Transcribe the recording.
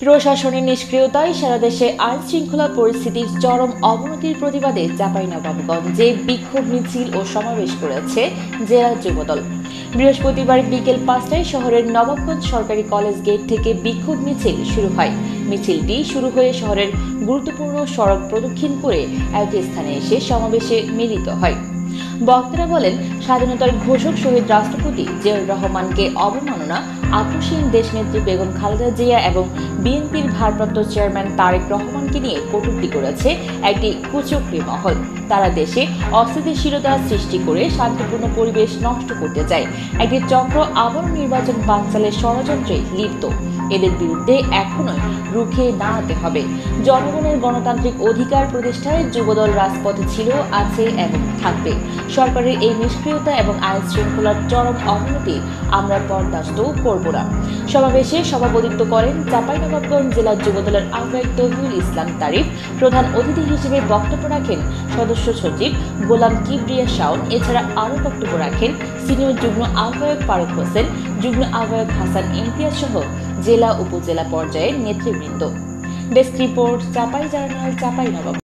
প্রশাসনের নিষ্ক্রিয়তায় সারা দেশে আইন শৃঙ্খলা পরিস্থিতির চরম অবনতির প্রতিবাদে চাঁপাইনবাবগঞ্জে বিক্ষোভ মিছিল ও সমাবেশ করেছে জেলা যুবদল। বৃহস্পতিবার বিকেল ৫টায় শহরের নবাবগঞ্জ সরকারি কলেজ গেট থেকে বিক্ষোভ মিছিল শুরু হয়। মিছিলটি শুরু হয়ে শহরের গুরুত্বপূর্ণ সড়ক প্রদক্ষিণ করে একটি স্থানে এসে সমাবেশে মিলিত হয়। বক্তারা বলেন, স্বাধীনতার ঘোষক শহীদ রাষ্ট্রপতি জিয়াউর রহমানকে অবমাননা, আপোষহীন দেশনেত্রী বেগম খালেদা জিয়া এবং বিএনপির ভারপ্রাপ্ত চেয়ারম্যান তারেক রহমানকে নিয়ে কটূক্তি করেছে একটি কুচক্রী মহল। তারা দেশে অস্থিতিশীলতা সৃষ্টি করে শান্তিপূর্ণ পরিবেশ নষ্ট করতে চায়। একটি চক্র আবারও নির্বাচন বানচালের ষড়যন্ত্রে লিপ্ত। এদের বিরুদ্ধে এখনই রুখে দাঁড়াতে হবে। জনগণের গণতান্ত্রিক অধিকার প্রতিষ্ঠায় যুবদল রাজপথে ছিল, আছে এবং থাকবে। সরকারের এই নিষ্ক্রিয়তা এবং আইন শৃঙ্খলার চরম অবনতি আমরা বরদাস্ত করব না। সমাবেশে সভাপতিত্ব করেন চাঁপাইনবাবগঞ্জ জেলা যুবদলের আহ্বায়ক তৌহিদুল ইসলাম তারিফ। প্রধান অতিথি হিসেবে বক্তব্য রাখেন সদস্য সচিব গোলাম কিবরিয়া শাওন। এছাড়া আরও বক্তব্য রাখেন সিনিয়র যুগ্ম আহ্বায়ক ফারুক হোসেন, যুগ্ম আহ্বায়ক হাসান ইমতিয়াজ সহ জেলা উপজেলা পর্যায়ের নেতৃবৃন্দ। Desk report, Chapai journal, Chapainawabganj.